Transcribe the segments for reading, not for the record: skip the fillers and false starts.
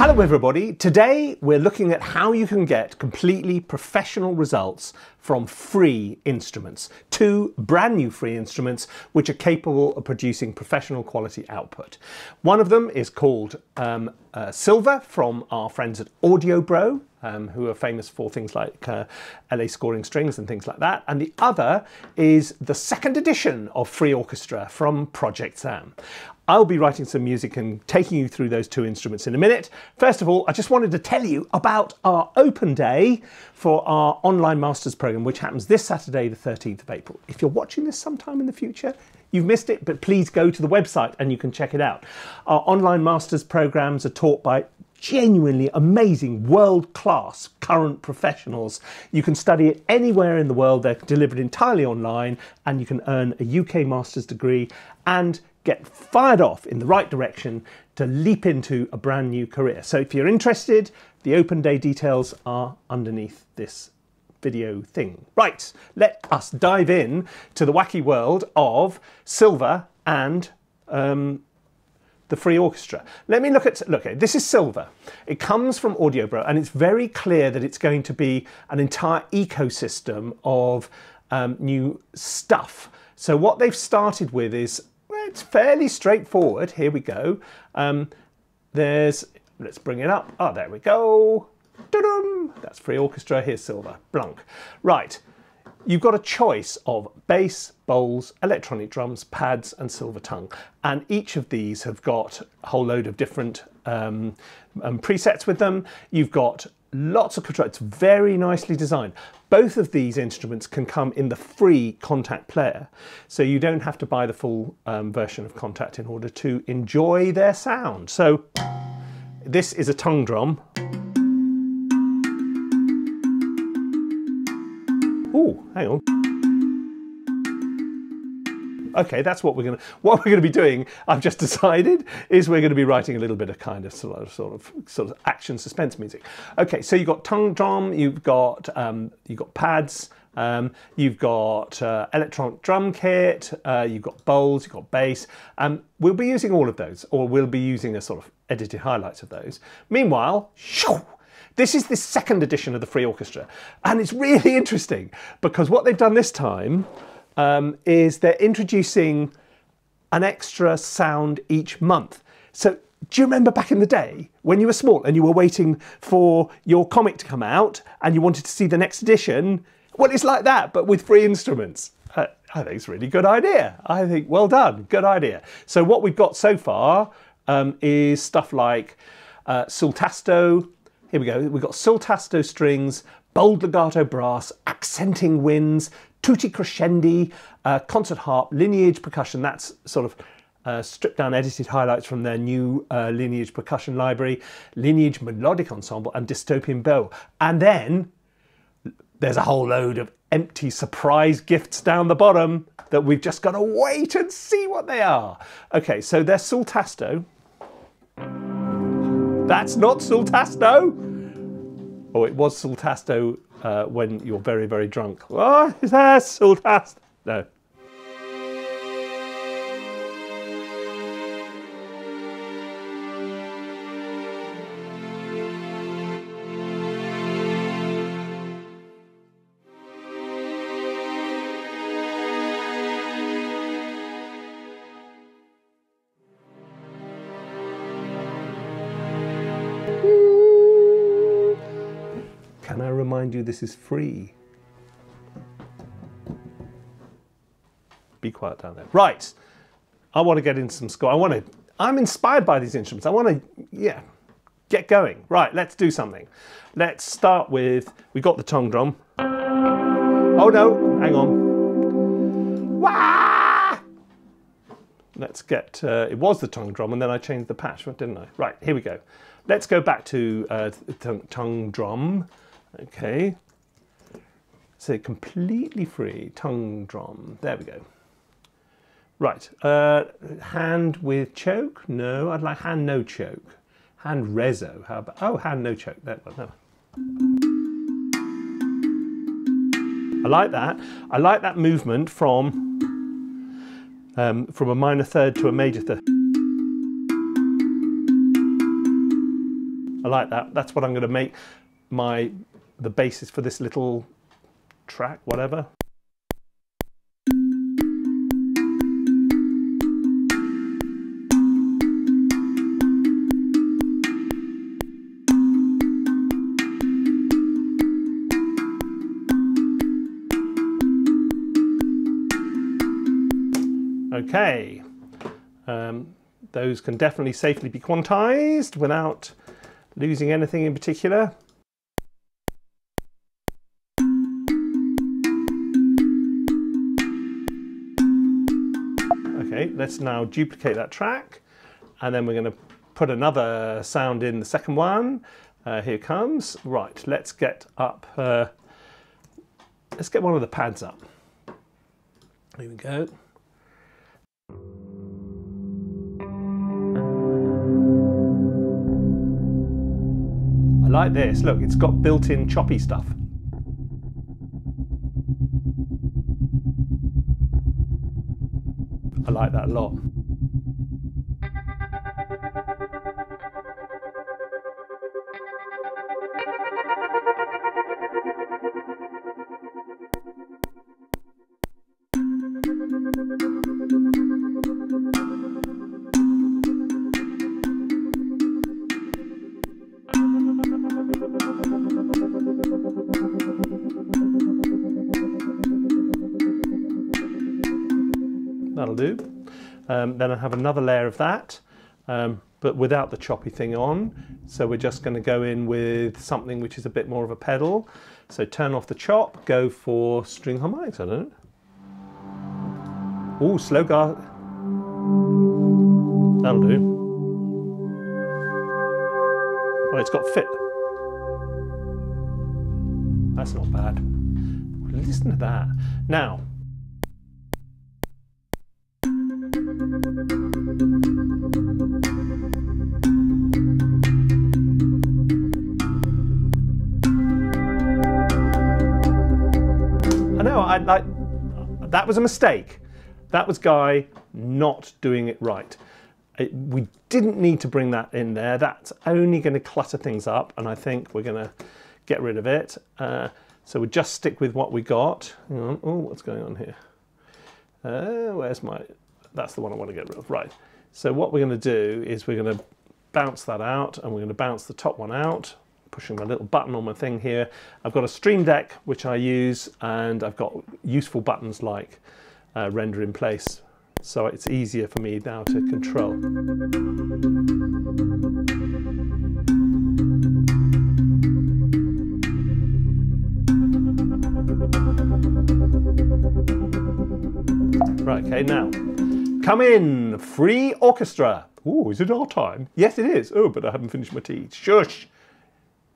Hello everybody, today we're looking at how you can get completely professional results from free instruments. Two brand new free instruments which are capable of producing professional quality output. One of them is called Silver from our friends at AudioBro, who are famous for things like LA scoring strings and things like that. And the other is the second edition of Free Orchestra from Project Sam. I'll be writing some music and taking you through those two instruments in a minute. First of all, I just wanted to tell you about our open day for our online masters program, which happens this Saturday, the 13th of April. If you're watching this sometime in the future, you've missed it, but please go to the website and you can check it out. Our online masters programs are taught by genuinely amazing world-class current professionals. You can study it anywhere in the world. They're delivered entirely online, and you can earn a UK master's degree and get fired off in the right direction to leap into a brand new career. So if you're interested, the open day details are underneath this video thing. Right, let us dive in to the wacky world of Silver and the Free Orchestra. Let me look, this is Silver. It comes from AudioBro, and it's very clear that it's going to be an entire ecosystem of new stuff. So what they've started with is, well, it's fairly straightforward. Here we go. Let's bring it up. Oh, there we go. Da-dum. That's Free Orchestra. Here's Silver. Blunk. Right. You've got a choice of bass, bowls, electronic drums, pads and silver tongue. And each of these have got a whole load of different presets with them. You've got lots of control. It's very nicely designed. Both of these instruments can come in the free Contact player, so you don't have to buy the full version of Contact in order to enjoy their sound. So this is a tongue drum. Oh, hang on. Okay, that's what we're gonna be doing. I've just decided is we're going to be writing a little bit of kind of sort of action suspense music. Okay, so you've got tongue drum, you've got pads, you've got electronic drum kit, you've got bowls, you've got bass. We'll be using all of those, or we'll be using a sort of edited highlights of those. Meanwhile, shoo, this is the second edition of the Free Orchestra, and it's really interesting because what they've done this time is they're introducing an extra sound each month. So do you remember back in the day when you were small and you were waiting for your comic to come out and you wanted to see the next edition? Well, it's like that, but with free instruments. I think it's a really good idea. I think, well done, good idea. So what we've got so far is stuff like sultasto. Here we go. We've got sultasto strings, bold legato brass, accenting winds, tutti crescendi, concert harp, Lineage Percussion. That's sort of stripped down edited highlights from their new Lineage Percussion library, Lineage Melodic Ensemble and Dystopian Bow. And then there's a whole load of empty surprise gifts down the bottom that we've just got to wait and see what they are. Okay, so they're sultasto. That's not sultasto. Oh, it was sultasto when you're very, very drunk. Oh, is that sultasto? No. Can I remind you this is free? Be quiet down there. Right, I want to get into some score. I'm inspired by these instruments. I want to, yeah, get going. Right, let's do something. Let's start with, we got the tongue drum. Oh no, hang on. Wah! Let's get, it was the tongue drum and then I changed the patch, didn't I? Right, here we go. Let's go back to tongue drum. Okay, so completely free, tongue drum, there we go. Right, hand with choke? No, I'd like hand no choke. Hand rezo, how about, oh, hand no choke, there, no. I like that. I like that movement from a minor third to a major third. I like that. That's what I'm going to make the basis for this little track, whatever. Okay, those can definitely safely be quantized without losing anything in particular. Okay, let's now duplicate that track, and then we're going to put another sound in the second one. Here it comes. Right, let's get up. Let's get one of the pads up. Here we go. I like this. Look, it's got built-in choppy stuff. I like that a lot. That'll do. Then I have another layer of that, but without the choppy thing on. So we're just going to go in with something which is a bit more of a pedal. So turn off the chop, go for string harmonics, I don't know. Ooh, slow guard. That'll do. Oh, it's got fit. That's not bad. Listen to that. Now, that was a mistake. That was Guy not doing it right. We didn't need to bring that in there. That's only going to clutter things up, and I think we're going to get rid of it. So we'll just stick with what we got. Hang on. Oh, what's going on here? Where's my... That's the one I want to get rid of. Right. So what we're going to do is we're going to bounce that out, and we're going to bounce the top one out. Pushing my little button on my thing here. I've got a Stream Deck which I use, and I've got useful buttons like render in place, so it's easier for me now to control. Right, okay, now come in, free orchestra. Oh, is it our time? Yes, it is. Oh, but I haven't finished my tea. Shush.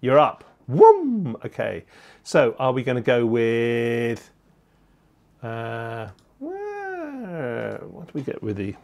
You're up. Whoom! Okay, so are we going to go with... what do we get with the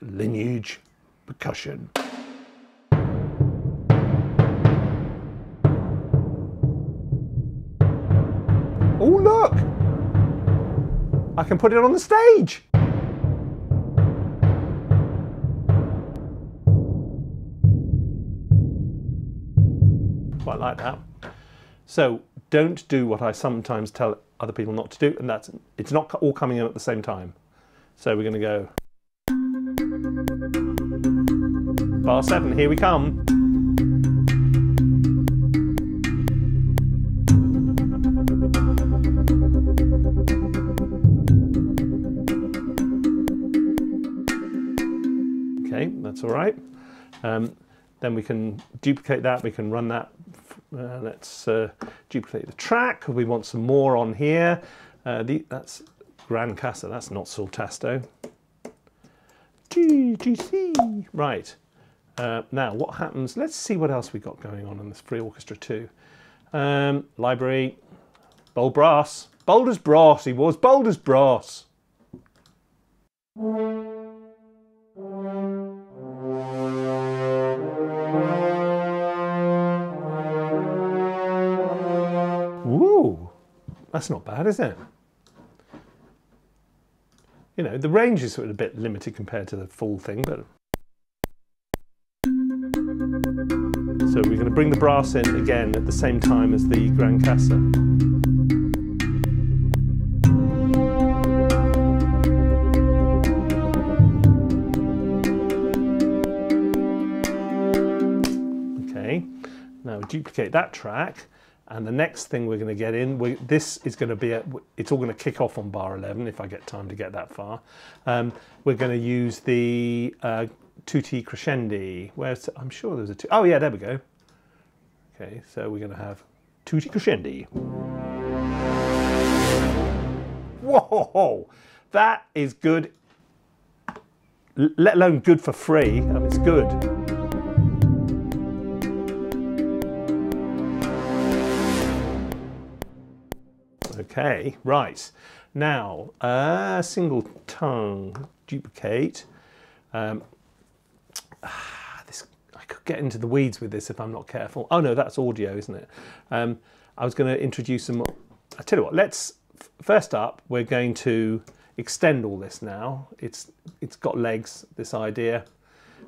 Lineage Percussion? Oh, look! I can put it on the stage! Quite like that. So don't do what I sometimes tell other people not to do, and that's it's not all coming in at the same time. So we're going to go bar 7, here we come. Okay, that's all right. Then we can duplicate that, we can run that. Let's duplicate the track. We want some more on here. That's Gran Casa, that's not Sultasto. G, right. Now what happens, let's see what else we got going on in this free orchestra too. Library, bold brass. Bold as brass he was, bold as brass. Woo, that's not bad, is it? You know, the range is sort of a bit limited compared to the full thing, but... So we're going to bring the brass in again at the same time as the Gran Casa. Okay, now we duplicate that track, and the next thing we're going to get in, this is going to be, it's all going to kick off on bar 11 if I get time to get that far. We're going to use the Tutti Crescendi. Where's, I'm sure there's a two. Oh yeah, there we go. Okay, so we're going to have Tutti Crescendi. Whoa, that is good. Let alone good for free. I mean, it's good. Okay, right. Now, single tongue, duplicate. This, I could get into the weeds with this if I'm not careful. Oh no, that's audio, isn't it? I was going to introduce some. I tell you what. Let's first up. We're going to extend all this now. It's got legs. This idea.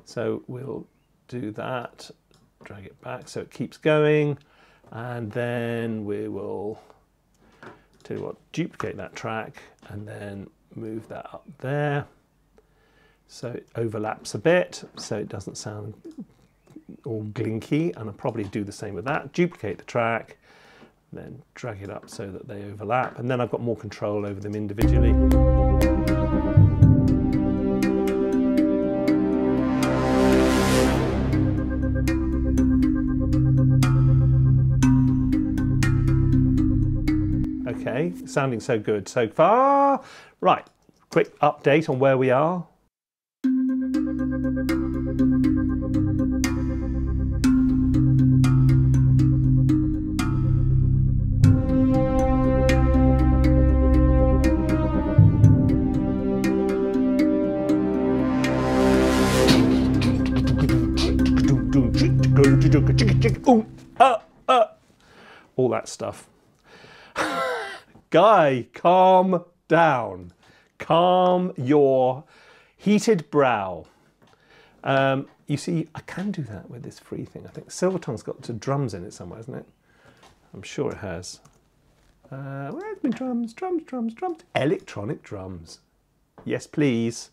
So we'll do that. Drag it back so it keeps going, and then we will. Tell you what. Duplicate that track and then move that up there. So it overlaps a bit, so it doesn't sound all glinky, and I'll probably do the same with that. Duplicate the track, then drag it up so that they overlap, and then I've got more control over them individually. Okay, sounding so good so far. Right, quick update on where we are. All that stuff. Guy, calm down. Calm your heated brow. You see, I can do that with this free thing. I think Silver Tongue's got some drums in it somewhere, isn't it? I'm sure it has. Where's my drums? Drums, drums, drums. Electronic drums. Yes, please.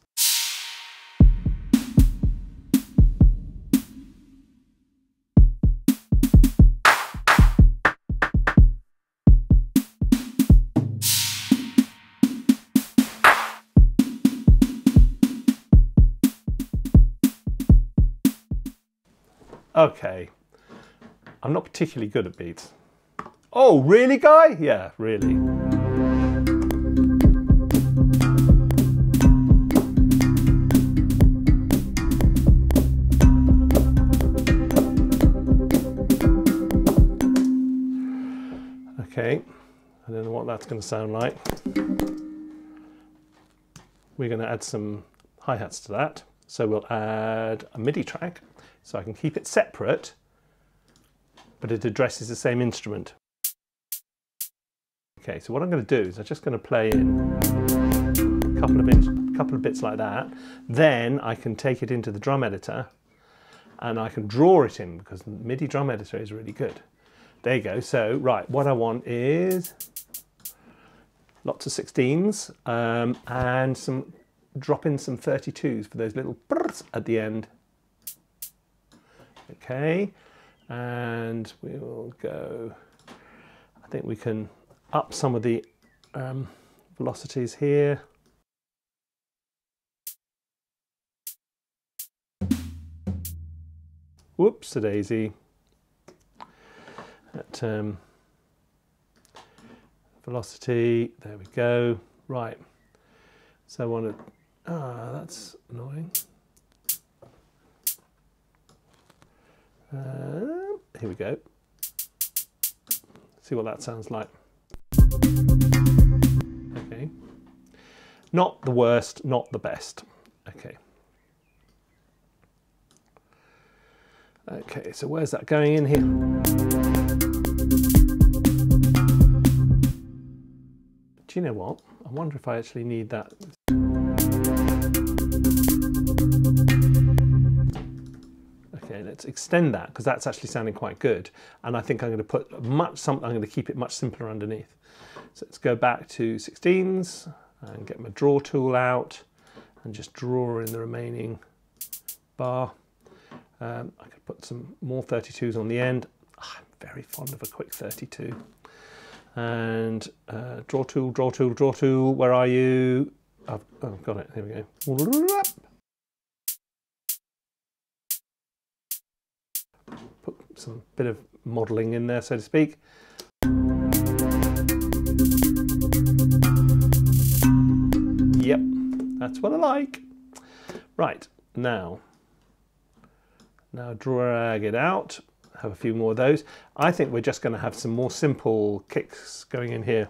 Okay, I'm not particularly good at beats. Oh, really, Guy? Yeah, really. Okay, I don't know what that's going to sound like. We're going to add some hi-hats to that. So we'll add a MIDI track. So I can keep it separate, but it addresses the same instrument. Okay, so what I'm going to do is I'm just going to play in a couple of bits like that. Then I can take it into the drum editor and I can draw it in, because the MIDI drum editor is really good. There you go. So, right, what I want is lots of 16s and drop in some 32s for those little brrrs at the end. Okay, and we will go, I think we can up some of the velocities here. Whoops-a-daisy. That velocity, there we go. Right, so I want to, that's annoying. Here we go. See what that sounds like. Okay. Not the worst, not the best. Okay. Okay, so where's that going in here? Do you know what? I wonder if I actually need that. Okay, let's extend that because that's actually sounding quite good. And I think I'm going to put I'm going to keep it much simpler underneath. So let's go back to 16s and get my draw tool out and just draw in the remaining bar. I could put some more 32s on the end. Oh, I'm very fond of a quick 32. And draw tool, draw tool, draw tool. Where are you? I've got it. Here we go. Put some bit of modelling in there, so to speak. Yep, that's what I like. Right, now drag it out, have a few more of those. I think we're just going to have some more simple kicks going in here.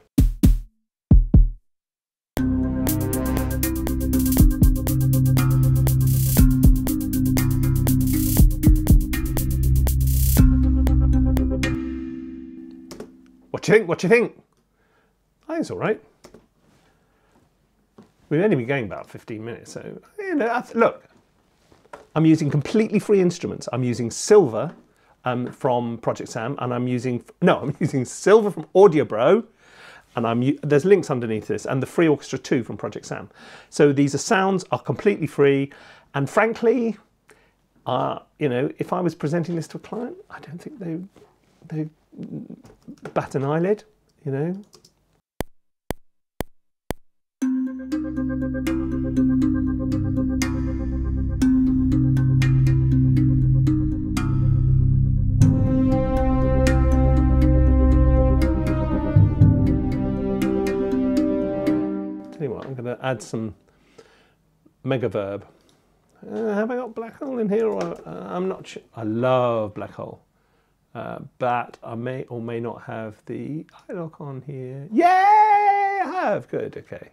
What do you think? What do you think? I think it's all right. We've only been going about 15 minutes, so, you know, look, I'm using completely free instruments. I'm using Silver from Project Sam, and I'm using Silver from Audio Bro, and there's links underneath this, and the free Orchestra 2 from Project Sam. So these sounds are completely free, and frankly, you know, if I was presenting this to a client, I don't think they bat an eyelid, you know. Tell you what, I'm going to add some mega verb. Have I got black hole in here? Or I'm not sure. I love black hole. But I may or may not have the iLock on here. Yay! I have. Good. Okay.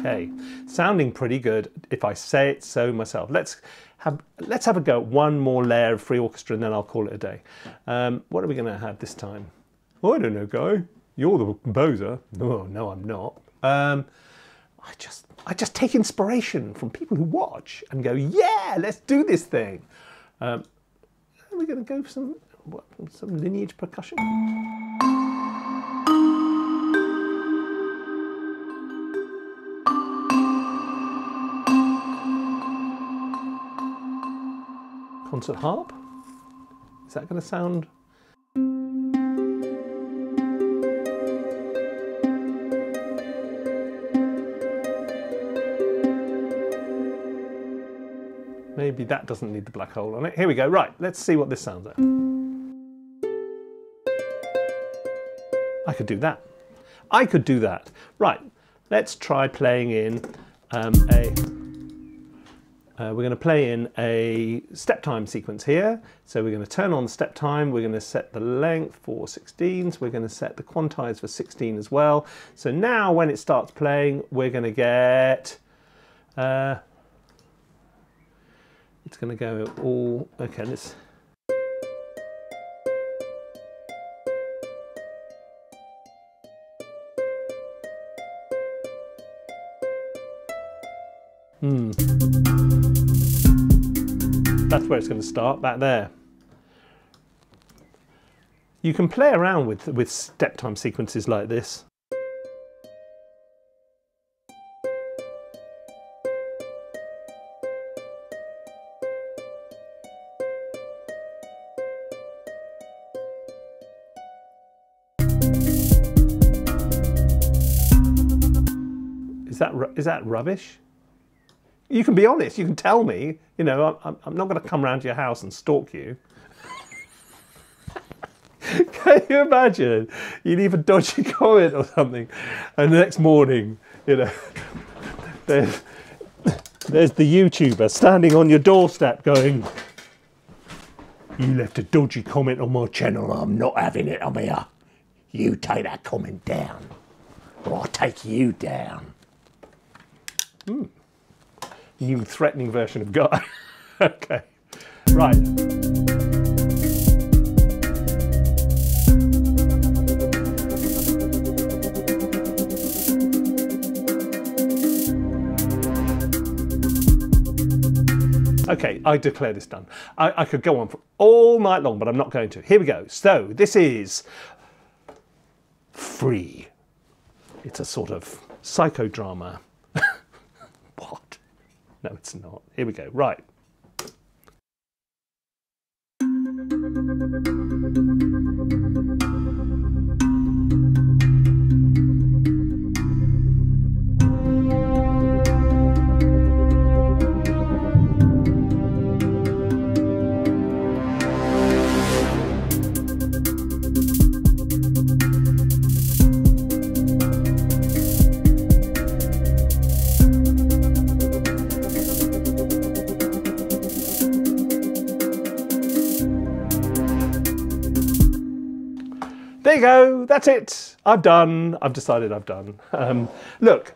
Okay, sounding pretty good if I say it so myself. Let's have a go at one more layer of free orchestra and then I'll call it a day. What are we going to have this time? Oh, I don't know, Guy. You're the composer. Oh, no, I'm not. I just take inspiration from people who watch and go, yeah, let's do this thing. Are we going to go for some Lineage Percussion? Concert harp? Is that going to sound? Maybe that doesn't need the black hole on it. Here we go. Right, let's see what this sounds like. I could do that. I could do that. Right, let's try playing in we're going to play in a step time sequence here. So we're going to turn on the step time. We're going to set the length for 16s. We're going to set the quantize for 16 as well. So now when it starts playing, we're going to get... it's going to go all... Okay, let's... That's where it's going to start, back there. You can play around with step time sequences like this. Is that rubbish? You can be honest, you can tell me, you know, I'm not going to come round to your house and stalk you. Can you imagine? You leave a dodgy comment or something, and the next morning, you know, there's the YouTuber standing on your doorstep going, "You left a dodgy comment on my channel, I'm not having it, I'm here. You take that comment down, or I'll take you down." New threatening version of Guy. Okay, right. Okay, I declare this done. I could go on for all night long, but I'm not going to. Here we go. So this is Free. It's a sort of psychodrama. What? No, it's not. Here we go. Right. There you go, that's it. I've done. I've decided I've done. Look,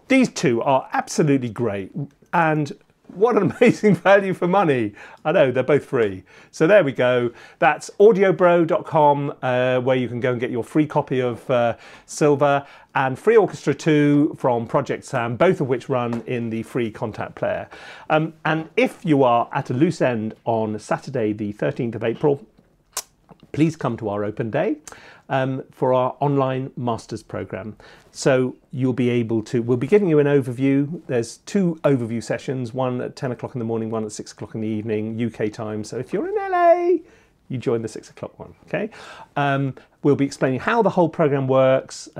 these two are absolutely great, and what an amazing value for money. I know, they're both free. So there we go. That's audiobro.com, where you can go and get your free copy of Silver, and Free Orchestra 2 from Project Sam, both of which run in the free Contact Player. And if you are at a loose end on Saturday, the 13th of April, please come to our open day for our online masters program. So you'll be able to, we'll be giving you an overview. There's 2 overview sessions, one at 10 o'clock in the morning, one at 6 o'clock in the evening, UK time. So if you're in LA, you join the 6 o'clock one, okay? We'll be explaining how the whole program works,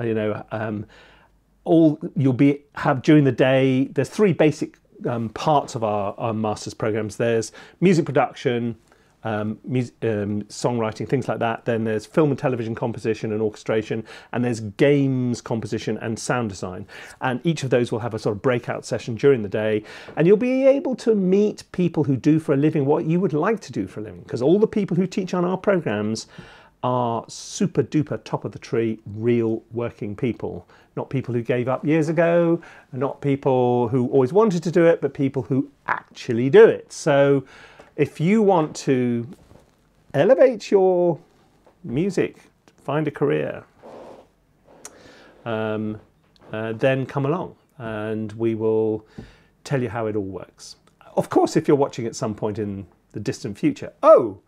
all you'll have during the day. There's 3 basic parts of our masters programs. There's music production, songwriting, things like that. Then there's film and television composition and orchestration, and there's games composition and sound design. And each of those will have a sort of breakout session during the day, and you'll be able to meet people who do for a living what you would like to do for a living, because all the people who teach on our programs are super duper top of the tree, real working people, not people who gave up years ago, and not people who always wanted to do it, but people who actually do it. So if you want to elevate your music, find a career, then come along and we will tell you how it all works. Of course, if you're watching at some point in the distant future, oh,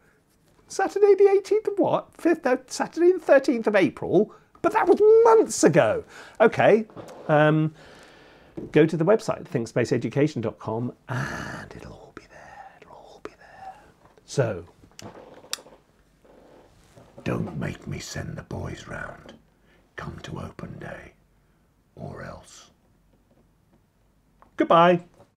Saturday the 18th of what? Saturday the 13th of April? But that was months ago. Okay, go to the website, thinkspaceeducation.com, and it'll all be there. So, don't make me send the boys round. Come to open day, or else. Goodbye.